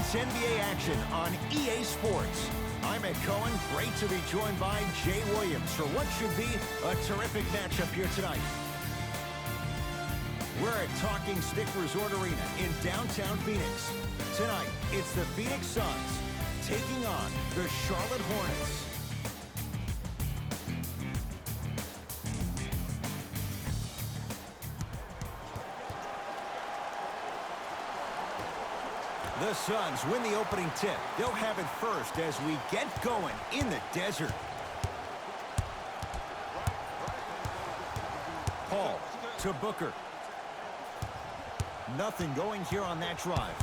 It's NBA action on EA Sports. I'm Ed Cohen. Great to be joined by Jay Williams for what should be a terrific matchup here tonight. We're at Talking Stick Resort Arena in downtown Phoenix. Tonight, it's the Phoenix Suns taking on the Charlotte Hornets. The Suns win the opening tip. They'll have it first as we get going in the desert. Paul to Booker. Nothing going here on that drive.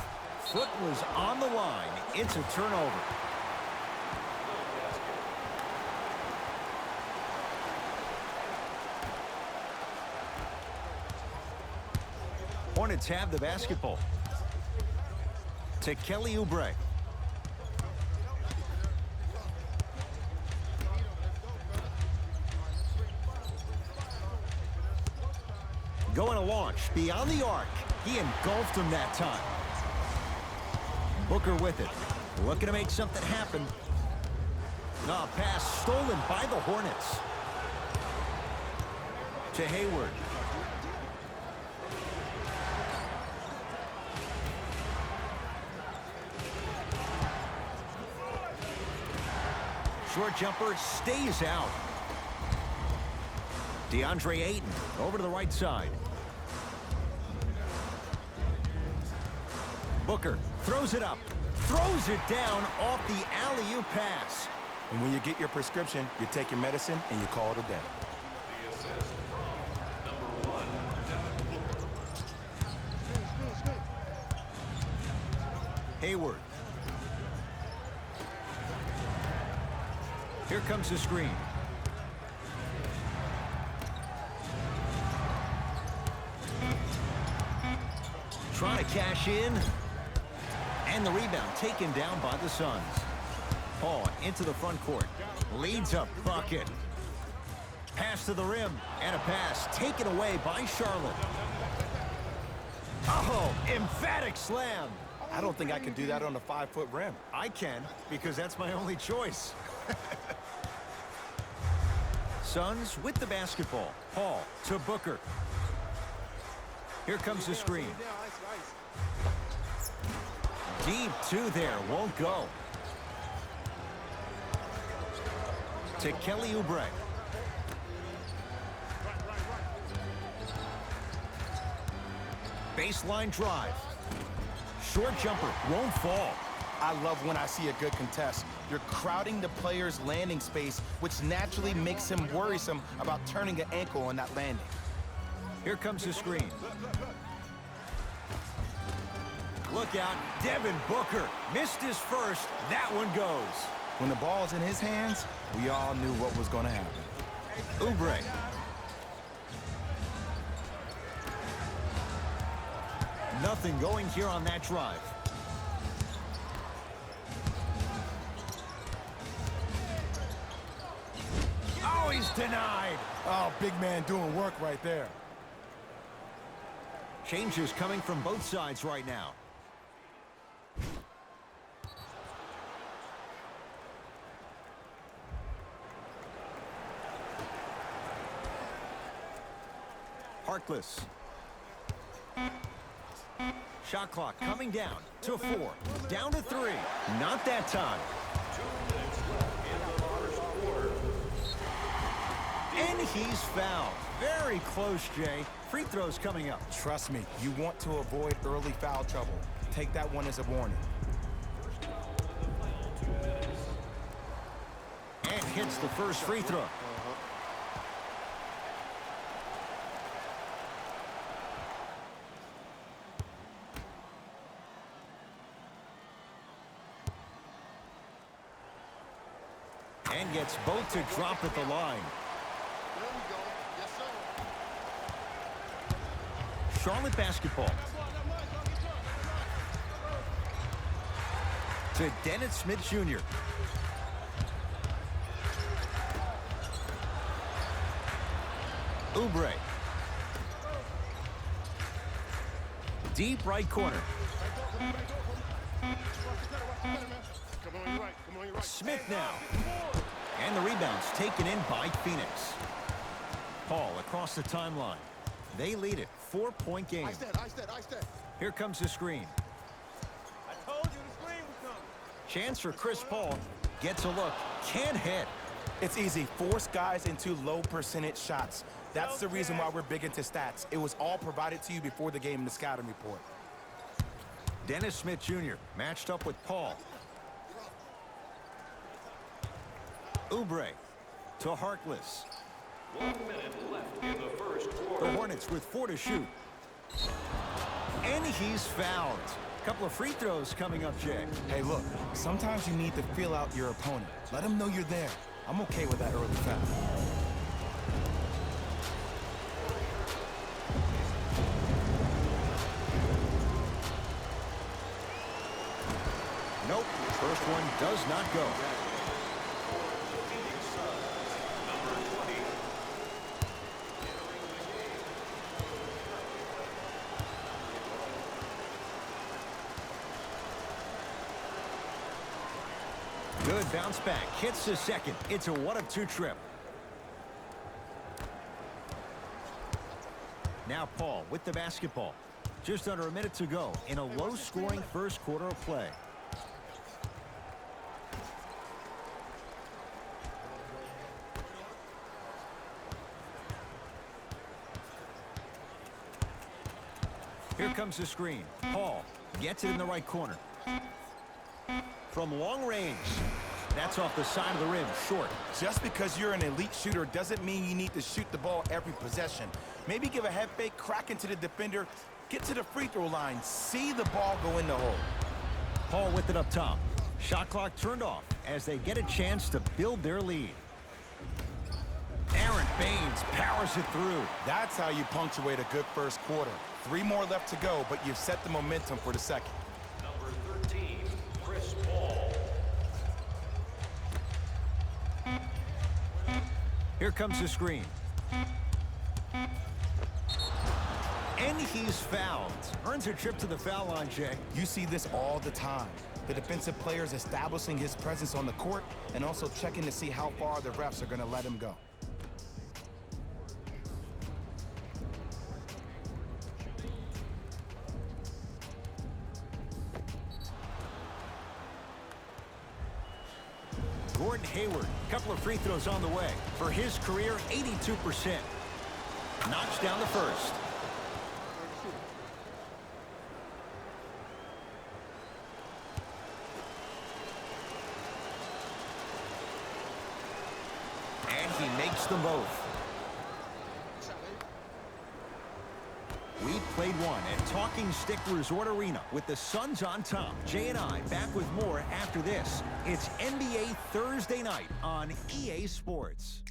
Foot was on the line. It's a turnover. Hornets have the basketball. To Kelly Oubre. Going to launch beyond the arc. He engulfed him that time. Booker with it. Looking to make something happen. Pass stolen by the Hornets. To Hayward. Short jumper stays out. DeAndre Ayton over to the right side. Booker throws it up. Throws it down off the alley-oop pass. And when you get your prescription, you take your medicine and you call it a day. Hayward. Here comes the screen. Trying to cash in. And the rebound taken down by the Suns. Paul into the front court. Leads a bucket. Pass to the rim. And a pass taken away by Charlotte. Oh, emphatic slam. I don't think I can do that on a 5-foot rim. I can, because that's my only choice. Suns with the basketball. Paul to Booker. Here comes the screen. Deep two there. Won't go. To Kelly Oubre. Baseline drive. Short jumper. Won't fall. I love when I see a good contest. You're crowding the player's landing space, which naturally makes him worrisome about turning an ankle on that landing. Here comes the screen. Look out, Devin Booker missed his first. That one goes. When the ball's in his hands, we all knew what was going to happen. Oubre. Nothing going here on that drive. Oh, he's denied. Oh, big man doing work right there. Changes coming from both sides right now. Harkless. Shot clock coming down to 4. Down to 3. Not that time. And he's fouled. Very close, Jay. Free throws coming up. Trust me, you want to avoid early foul trouble. Take that one as a warning. And hits the first free throw. And gets both to drop at the line. Charlotte basketball. To Dennis Smith Jr. Oubre. Deep right corner. Smith now. And the rebound's taken in by Phoenix. Paul across the timeline. They lead it. 4-point game. I stand. Here comes the screen. I told you the screen was coming. Chance for Chris Paul. Gets a look. Can't hit. It's easy. Force guys into low percentage shots. That's the reason why we're big into stats. It was all provided to you before the game in the scouting report. Dennis Smith Jr. matched up with Paul. Oubre to Harkless. 1 minute left in the first quarter. The Hornets with 4 to shoot. And he's fouled. A couple of free throws coming up, Jay. Hey, look, sometimes you need to feel out your opponent. Let them know you're there. I'm okay with that early foul. Nope. First one does not go. Good bounce back. Hits the second. It's a 1-of-2 trip. Now Paul with the basketball. Just under a minute to go in a low-scoring first quarter of play. Here comes the screen. Paul gets it in the right corner. From long range. That's off the side of the rim, short. Just because you're an elite shooter doesn't mean you need to shoot the ball every possession. Maybe give a head fake, crack into the defender, get to the free throw line, see the ball go in the hole. Paul with it up top. Shot clock turned off as they get a chance to build their lead. Aaron Baines powers it through. That's how you punctuate a good first quarter. 3 more left to go, but you've set the momentum for the second. Number 13, Chris Paul. Here comes the screen. And he's fouled. Earns a trip to the foul line, Jay. You see this all the time. The defensive players establishing his presence on the court and also checking to see how far the refs are going to let him go. Gordon Hayward, a couple of free throws on the way. For his career, 82%. Knocks down the first. And he makes them both. We played one at Talking Stick Resort Arena with the Suns on top. Jay and I back with more after this. It's NBA Thursday night on EA Sports.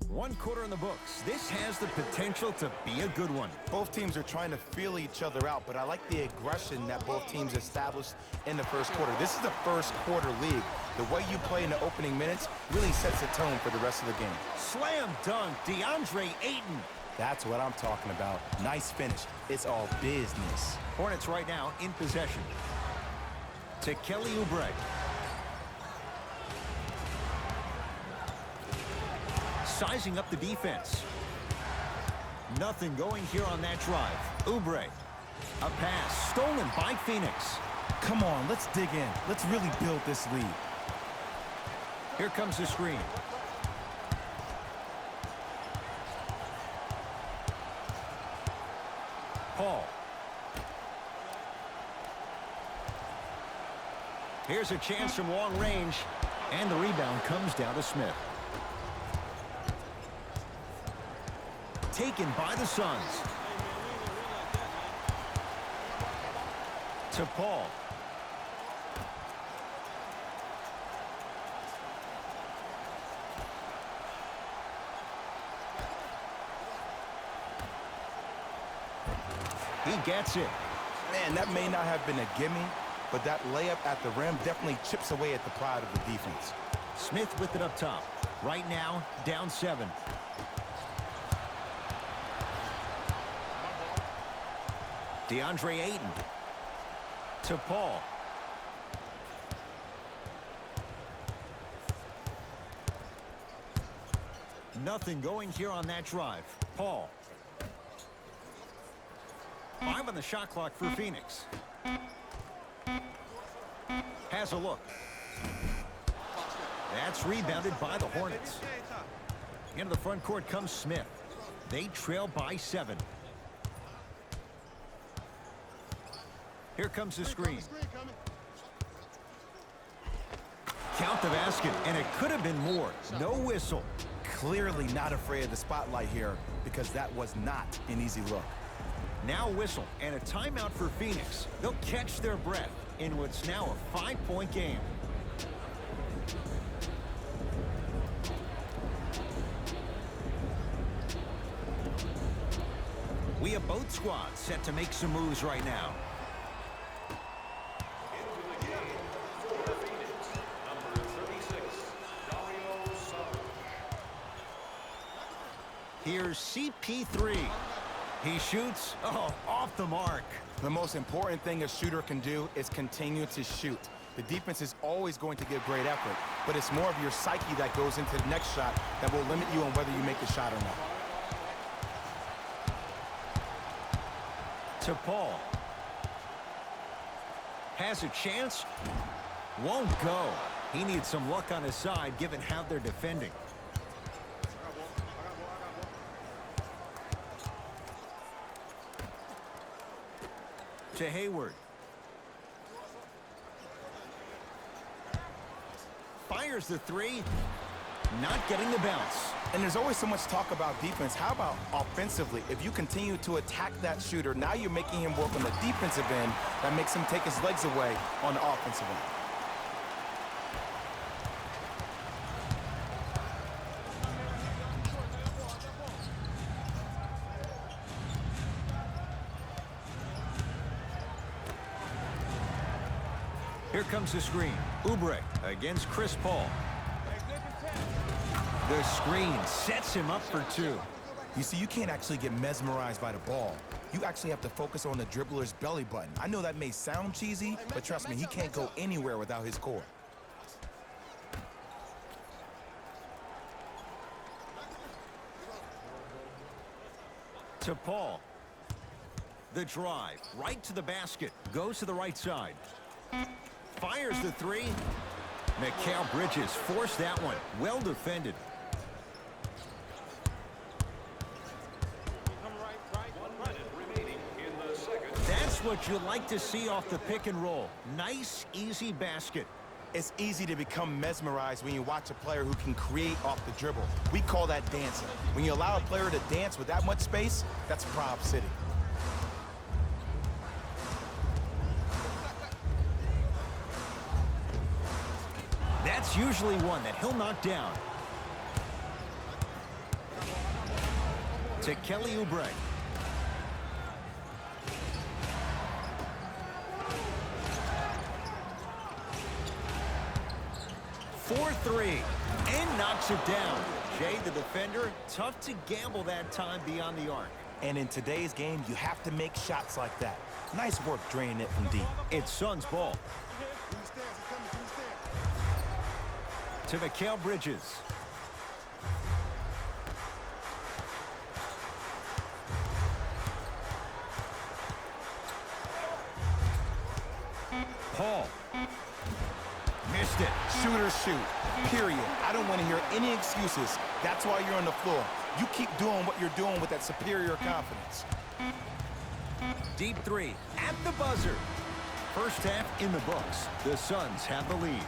One quarter in the books. This has the potential to be a good one. Both teams are trying to feel each other out, but I like the aggression that both teams established in the first quarter. This is the first quarter league. The way you play in the opening minutes really sets the tone for the rest of the game. Slam dunk, DeAndre Ayton. That's what I'm talking about. Nice finish. It's all business. Hornets right now in possession. To Kelly Oubre. Sizing up the defense. Nothing going here on that drive. Oubre. A pass stolen by Phoenix. Come on, let's dig in. Let's really build this lead. Here comes the screen. Paul. Here's a chance from long range. And the rebound comes down to Smith. Taken by the Suns. To Paul. He gets it. Man, that may not have been a gimme, but that layup at the rim definitely chips away at the pride of the defense. Smith with it up top. Right now, down 7. DeAndre Ayton to Paul. Nothing going here on that drive. Paul. 5 on the shot clock for Phoenix. Has a look. That's rebounded by the Hornets. Into the front court comes Smith. They trail by 7. Here comes the screen. Count the basket, and it could have been more. No whistle. Clearly not afraid of the spotlight here because that was not an easy look. Now whistle and a timeout for Phoenix. They'll catch their breath in what's now a 5-point game. We have both squads set to make some moves right now. Into the game for Phoenix, number 36, Dario Saric. Here's CP3. He shoots, off the mark. The most important thing a shooter can do is continue to shoot. The defense is always going to give great effort, but it's more of your psyche that goes into the next shot that will limit you on whether you make the shot or not. To Paul. Has a chance. Won't go. He needs some luck on his side given how they're defending. To Hayward. Fires the 3. Not getting the bounce. And there's always so much talk about defense. How about offensively? If you continue to attack that shooter, now you're making him work on the defensive end. That makes him take his legs away on the offensive end. Here comes the screen. Oubre against Chris Paul. The screen sets him up for 2. You see, you can't actually get mesmerized by the ball. You actually have to focus on the dribbler's belly button. I know that may sound cheesy, but trust me, he can't go anywhere without his core. To Paul. The drive, right to the basket. Goes to the right side. Fires the 3. Mikal Bridges forced that one. Well defended. 1 minute remaining in the second. That's what you like to see off the pick and roll. Nice, easy basket. It's easy to become mesmerized when you watch a player who can create off the dribble. We call that dancing. When you allow a player to dance with that much space, that's Prob City. That's usually one that he'll knock down. To Kelly Oubre. For 3. And knocks it down. Jay, the defender, tough to gamble that time beyond the arc. And in today's game, you have to make shots like that. Nice work draining it from deep. It's Suns ball. To Mikal Bridges. Paul. Missed it. Shooters shoot, period. I don't want to hear any excuses. That's why you're on the floor. You keep doing what you're doing with that superior confidence. Deep 3 at the buzzer. First half in the books. The Suns have the lead.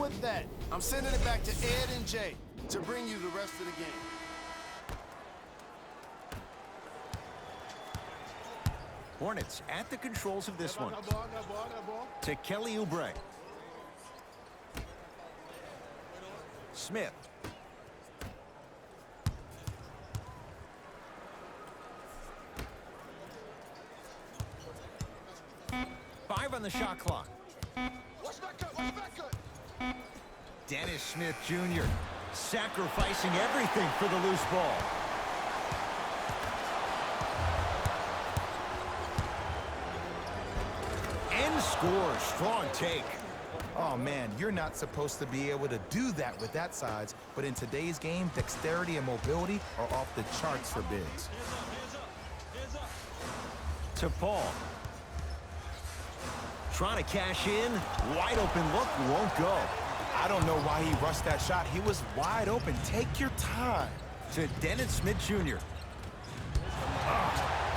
with that. I'm sending it back to Ed and Jay to bring you the rest of the game. Hornets at the controls of this one. Got ball. To Kelly Oubre. Smith. Five on the shot clock. Watch that cut. Dennis Smith Jr. sacrificing everything for the loose ball. And scores. Strong take. Oh, man, you're not supposed to be able to do that with that size, but in today's game, dexterity and mobility are off the charts for bigs. To Paul. Trying to cash in. Wide open look. Won't go. I don't know why he rushed that shot. He was wide open. Take your time. To Dennis Smith Jr.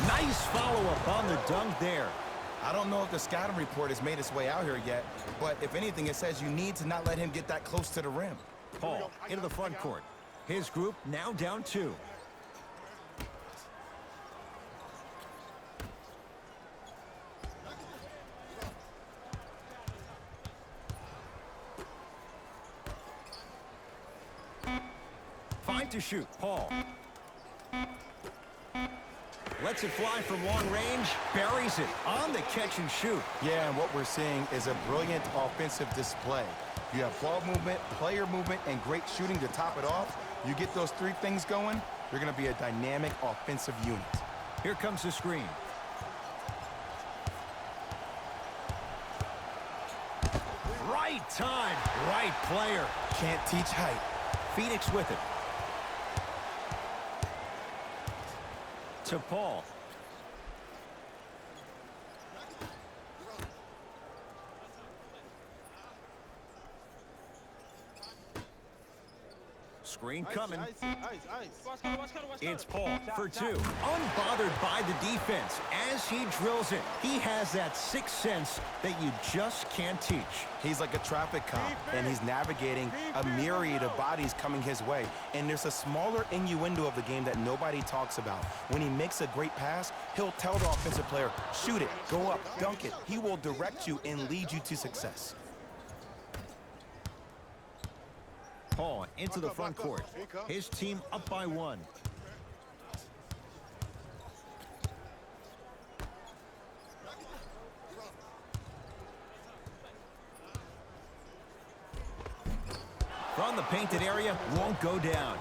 Nice follow-up on the dunk there. I don't know if the scouting report has made its way out here yet, but if anything, it says you need to not let him get that close to the rim. Paul into the front court. His group now down 2. Five to shoot. Paul. Lets it fly from long range. Buries it on the catch and shoot. Yeah, and what we're seeing is a brilliant offensive display. You have ball movement, player movement, and great shooting to top it off. You get those 3 things going, you're going to be a dynamic offensive unit. Here comes the screen. Right time, right player. Can't teach height. Phoenix with it. To Paul. Screen coming. It's Paul for 2. Unbothered by the defense as he drills it. He has that sixth sense that you just can't teach. He's like a traffic cop, and he's navigating a myriad of bodies coming his way. And there's a smaller innuendo of the game that nobody talks about. When he makes a great pass, he'll tell the offensive player, shoot it, go up, dunk it. He will direct you and lead you to success. Paul into the front court. His team up by 1. From the painted area, won't go down.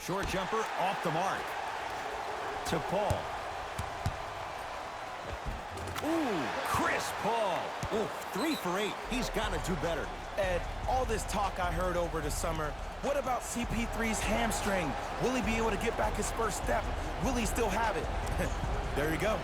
Short jumper off the mark. To Paul. Ooh, Chris Paul. Ooh, 3 for 8. He's got to do better. Ed, all this talk I heard over the summer, what about CP3's hamstring? Will he be able to get back his first step? Will he still have it? There you go.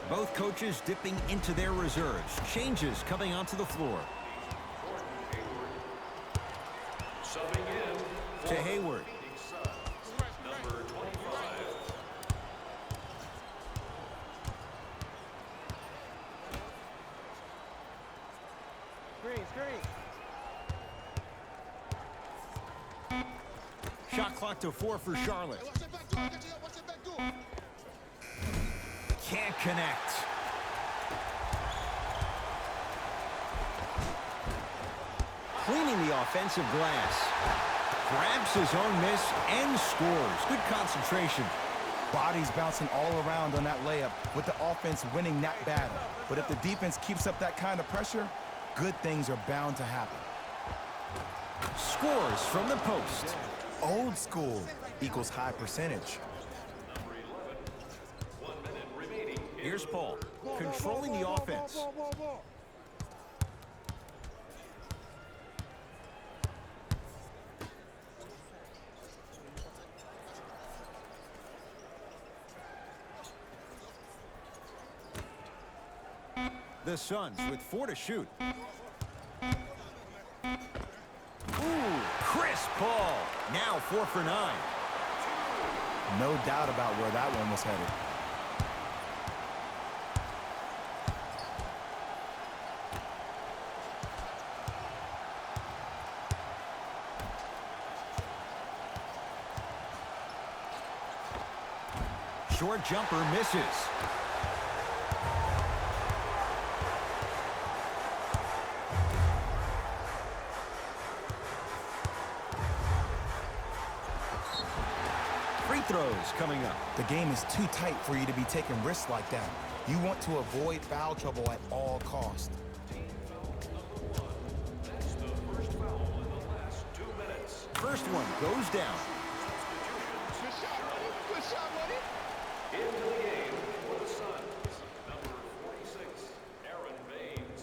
Both coaches dipping into their reserves. Changes coming onto the floor. Subbing in To Hayward. number 25. Shot clock to 4 for Charlotte. Can't connect. Cleaning the offensive glass. Grabs his own miss and scores. Good concentration. Bodies bouncing all around on that layup with the offense winning that battle. But if the defense keeps up that kind of pressure, good things are bound to happen. Scores from the post. Old school equals high percentage. Number 11. 1 minute remaining. Here's Paul, controlling the offense. The Suns with 4 to shoot. Ooh, Chris Paul. Now 4 for 9. No doubt about where that one was headed. Short jumper misses. Free throws coming up. The game is too tight for you to be taking risks like that. You want to avoid foul trouble at all costs. Team foul number 1. That's the first foul in the last 2 minutes. First one goes down. Good shot, buddy. Good shot, buddy. Into the game for the Suns, number 46, Aaron Baines.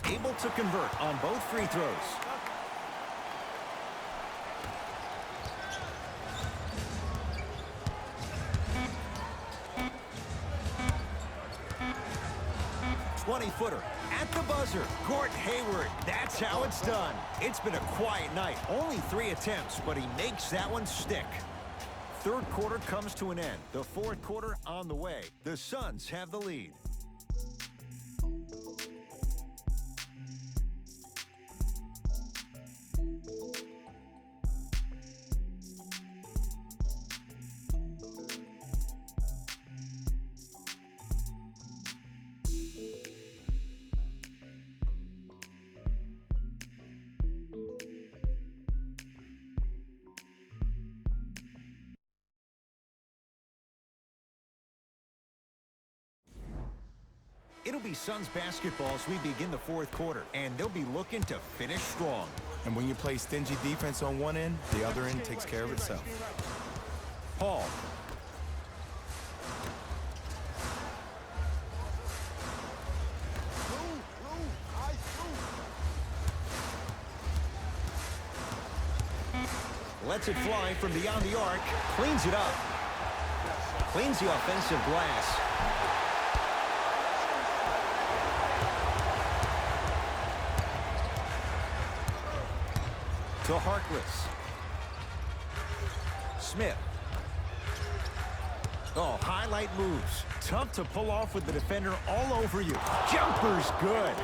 Able to convert on both free throws. Footer at the buzzer. Gordon Hayward. That's how it's done. It's been a quiet night. Only 3 attempts, but he makes that one stick. Third quarter comes to an end. The fourth quarter on the way. The Suns have the lead. It'll be Suns basketball as we begin the fourth quarter, and they'll be looking to finish strong. And when you play stingy defense on one end, the other end takes care of itself. Paul. Lets it fly from beyond the arc. Cleans it up. Cleans the offensive glass. To Harkless. Smith. Oh, highlight moves. Tough to pull off with the defender all over you. Jumper's good.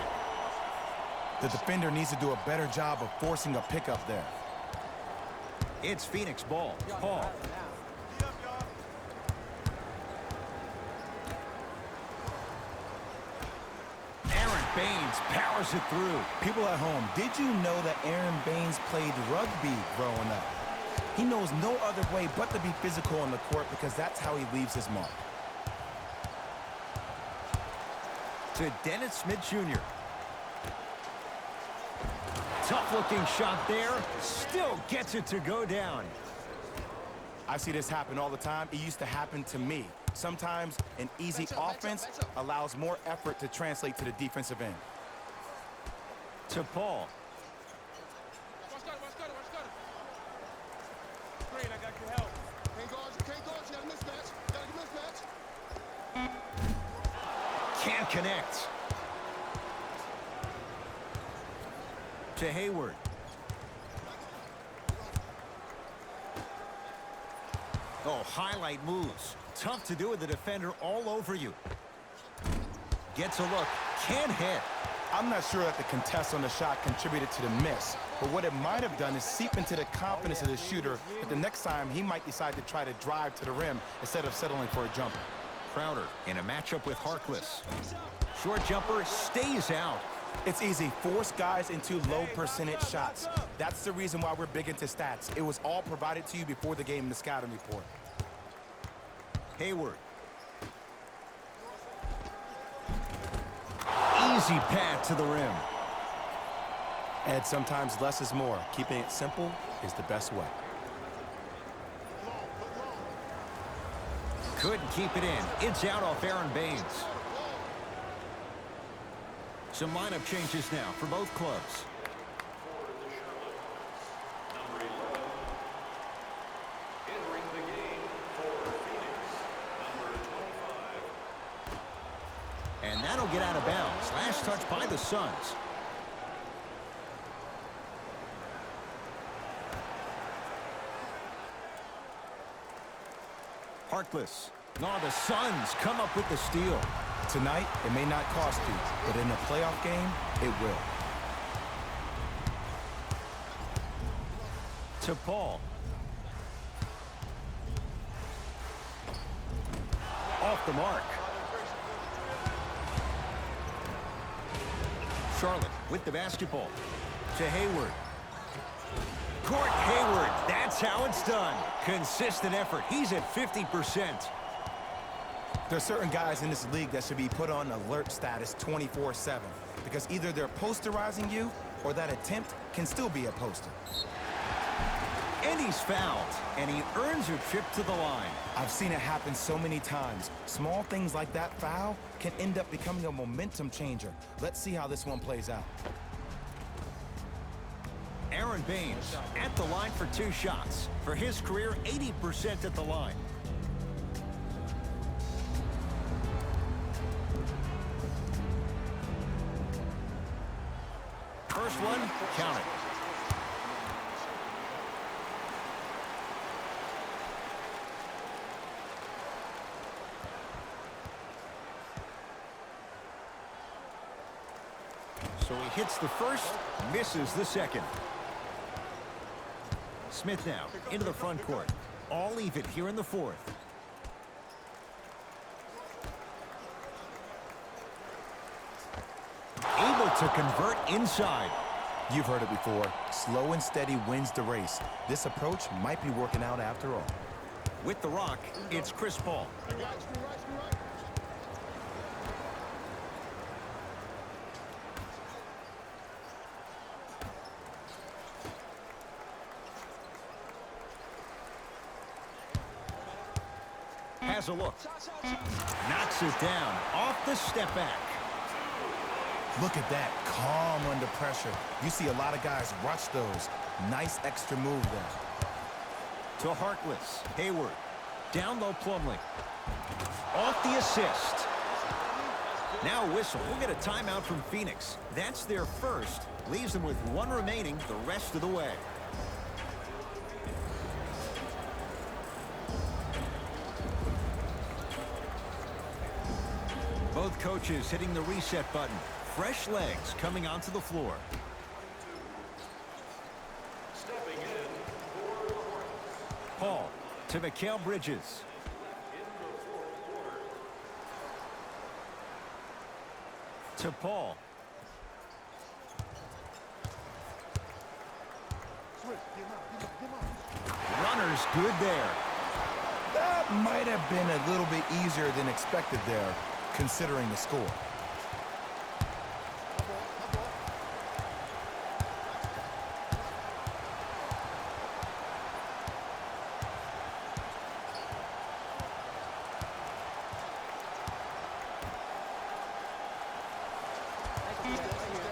The defender needs to do a better job of forcing a pickup there. It's Phoenix ball. Paul. Baines powers it through. People at home, did you know that Aaron Baines played rugby growing up? He knows no other way but to be physical on the court because that's how he leaves his mark. To Dennis Smith Jr. Tough-looking shot there. Still gets it to go down. I see this happen all the time. It used to happen to me. Sometimes an easy offense allows more effort to translate to the defensive end. To Paul. Great, I got your help. Can't guard, you got a mismatch. Got a mismatch. Can't connect. To Hayward. Oh, highlight moves. Tough to do with the defender all over you. Gets a look. Can't hit. I'm not sure that the contest on the shot contributed to the miss, but what it might have done is seep into the confidence of the shooter that the next time he might decide to try to drive to the rim instead of settling for a jumper. Crowder in a matchup with Harkless. Short jumper stays out. It's easy. Force guys into low percentage shots. That's the reason why we're big into stats. It was all provided to you before the game in the scouting report. Hayward. Easy path to the rim. And sometimes less is more. Keeping it simple is the best way. Couldn't keep it in. It's out off Aaron Baines. Some lineup changes now for both clubs. For the Charlotte, number 11. Entering the game for Phoenix, number 25, And that'll get out of bounds. Last touch by the Suns. Harkless. No, the Suns come up with the steal. Tonight, it may not cost you, but in a playoff game, it will. To Paul. Off the mark. Charlotte with the basketball. To Hayward. Court Hayward. That's how it's done. Consistent effort. He's at 50%. There are certain guys in this league that should be put on alert status 24/7 because either they're posterizing you or that attempt can still be a poster. And he's fouled, and he earns a trip to the line. I've seen it happen so many times. Small things like that foul can end up becoming a momentum changer. Let's see how this one plays out. Aaron Baines at the line for 2 shots. For his career, 80% at the line. First one, count it. So he hits the first, misses the second. Smith now into the front court. All even here in the fourth. Able to convert inside. You've heard it before. Slow and steady wins the race. This approach might be working out after all. With the rock, it's Chris Paul. Has a look. Knocks it down off the step back. Look at that, calm under pressure. You see a lot of guys rush those. Nice extra move there. To Harkless. Hayward. Down low Plumlee. Off the assist. Now a whistle. We'll get a timeout from Phoenix. That's their first. Leaves them with 1 remaining the rest of the way. Both coaches hitting the reset button. Fresh legs coming onto the floor. Stepping in for the Hornets. Paul to Mikal Bridges. In the fourth quarter. To Paul. Runner's good there. That might have been a little bit easier than expected there, considering the score.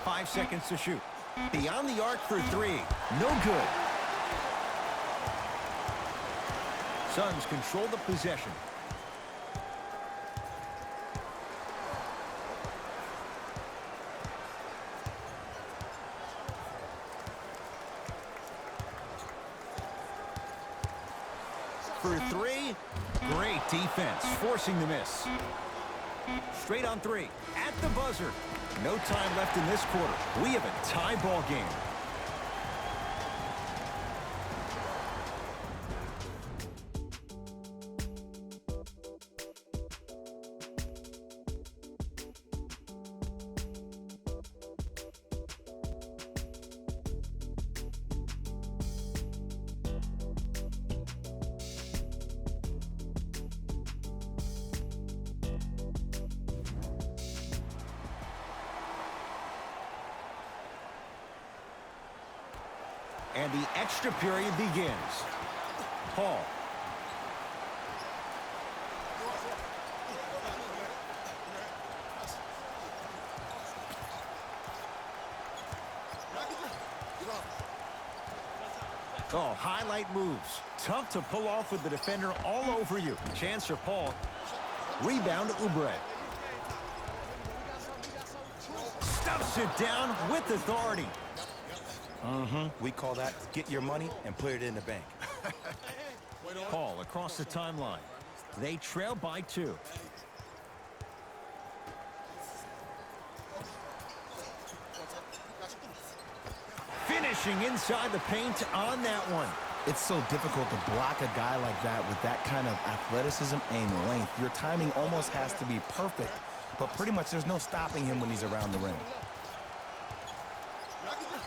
Five seconds to shoot. Beyond the arc for 3. No good. Suns control the possession. For 3. Great defense, forcing the miss. Straight on 3. At the buzzer. No time left in this quarter. We have a tie ball game. And the extra period begins. Paul. Oh, highlight moves. Tough to pull off with the defender all over you. Chance for Paul. Rebound to Oubre. Stuffs it down with authority. We call that get your money and put it in the bank. Paul across the timeline. They trail by 2. Finishing inside the paint on that one. It's so difficult to block a guy like that with that kind of athleticism and length. Your timing almost has to be perfect, but pretty much there's no stopping him when he's around the rim.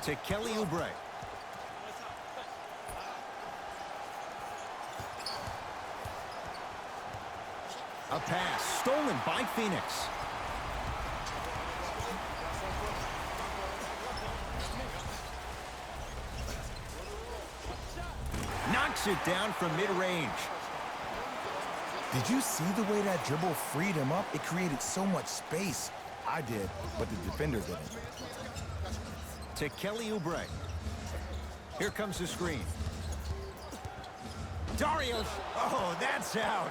To Kelly Oubre. A pass stolen by Phoenix. Knocks it down from mid-range. Did you see the way that dribble freed him up? It created so much space. I did, but the defender didn't. To Kelly Oubre. Here comes the screen. Dario. Oh, that's out.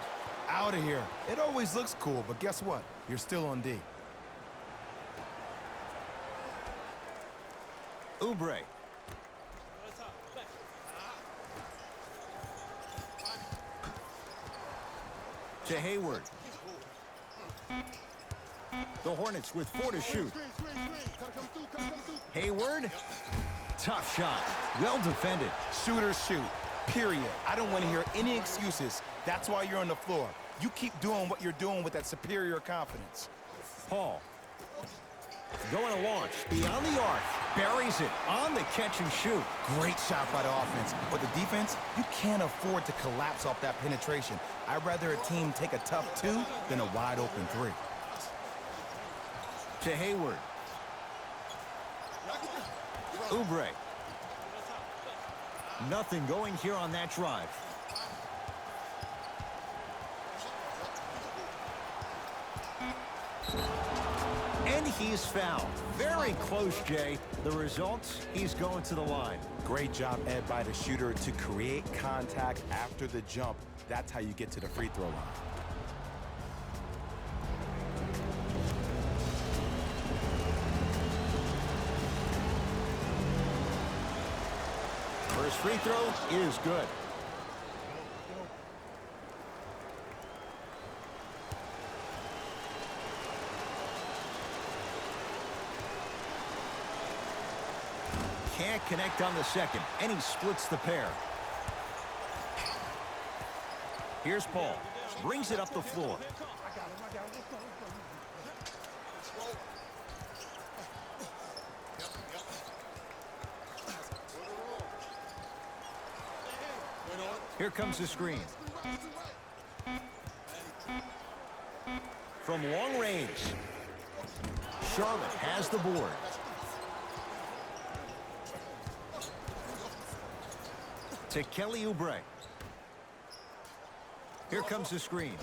Out of here. It always looks cool, but guess what? You're still on D. Oubre. To Hayward. The Hornets with 4 to shoot. Hayward. Tough shot. Well defended. Shooters shoot, period. I don't want to hear any excuses. That's why you're on the floor. You keep doing what you're doing with that superior confidence. Paul. Going to launch. Beyond the arc. Buries it on the catch and shoot. Great shot by the offense, but the defense, you can't afford to collapse off that penetration. I'd rather a team take a tough 2 than a wide open 3. To Hayward. Oubre. Nothing going here on that drive. And he's fouled. Very close, Jay. The results, he's going to the line. Great job, Ed, by the shooter to create contact after the jump. That's how you get to the free throw line. First free throw is good. Can't connect on the second, and he splits the pair. Here's Paul. Brings it up the floor. Here comes the screen. From long range, Charlotte has the board. To Kelly Oubre. Here comes the screen.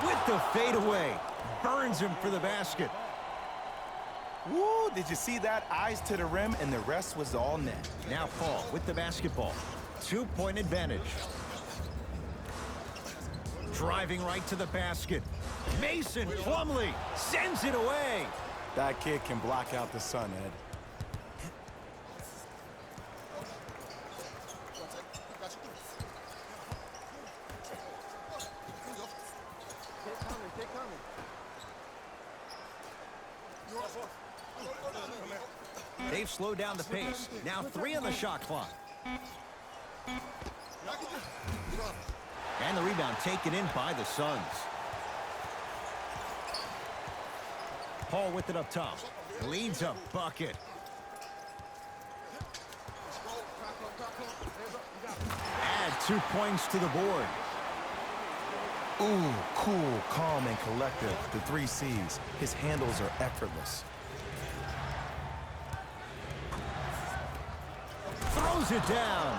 With the fadeaway. Burns him for the basket. Woo, did you see that? Eyes to the rim, and the rest was all net. Now Paul with the basketball. 2-point advantage. Driving right to the basket. Mason Plumlee sends it away. That kid can block out the sun, Ed. They've slowed down the pace. Now 3 on the shot clock. And the rebound taken in by the Suns. Paul with it up top. Leads a bucket. Add 2 points to the board. Ooh, cool, calm, and collective. The 3 C's. His handles are effortless. Throws it down.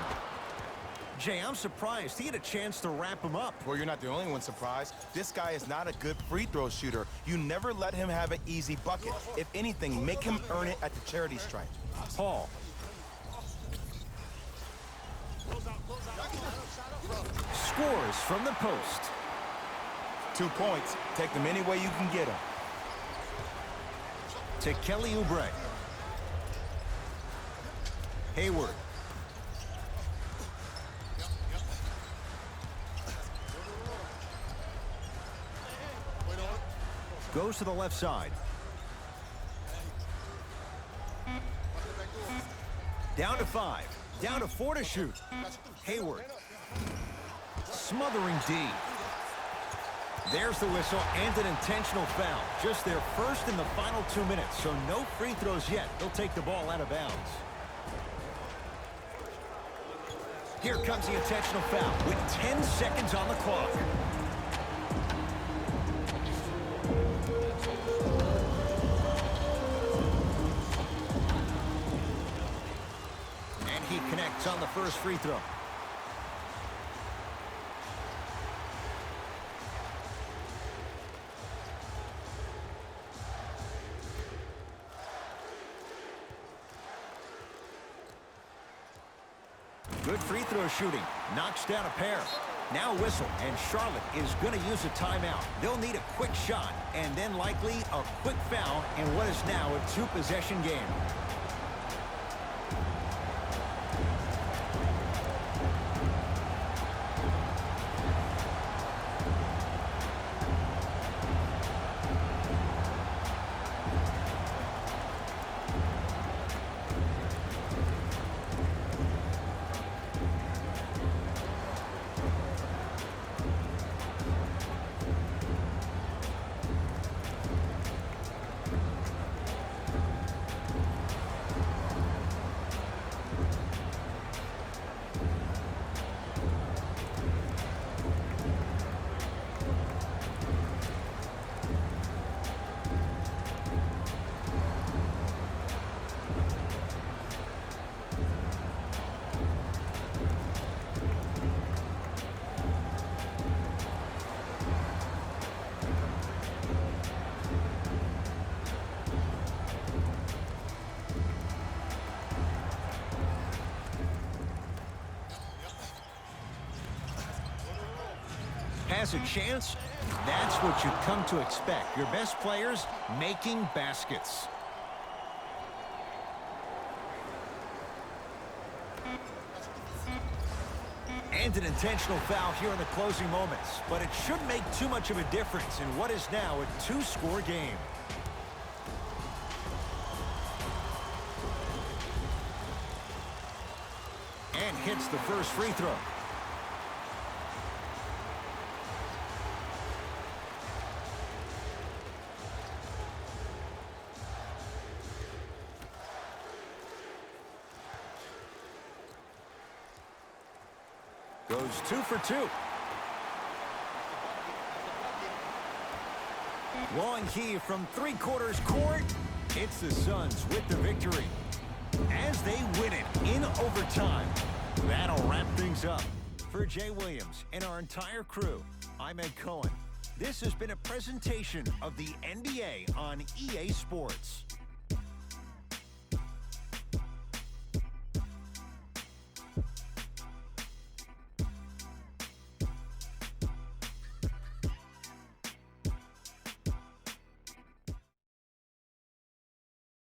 Jay, I'm surprised he had a chance to wrap him up. Well, you're not the only one surprised. This guy is not a good free throw shooter. You never let him have an easy bucket. If anything, make him earn it at the charity stripe. Paul. Scores from the post. 2 points. Take them any way you can get them. To Kelly Oubre. Hayward. Goes to the left side. Down to 5. Down to 4 to shoot. Hayward. Smothering D. There's the whistle and an intentional foul. Just their first in the final 2 minutes, so no free throws yet. They'll take the ball out of bounds. Here comes the intentional foul with 10 seconds on the clock. And he connects on the first free throw. Good free throw shooting. Knocks down a pair. Now a whistle, and Charlotte is going to use a timeout. They'll need a quick shot, and then likely a quick foul in what is now a 2-possession game. Has a chance? That's what you've come to expect. Your best players making baskets. And an intentional foul here in the closing moments. But it shouldn't make too much of a difference in what is now a 2-score game. And hits the first free throw. Goes 2 for 2. Long heave from 3/4 court. It's the Suns with the victory as they win it in overtime. That'll wrap things up. For Jay Williams and our entire crew, I'm Ed Cohen. This has been a presentation of the NBA on EA Sports.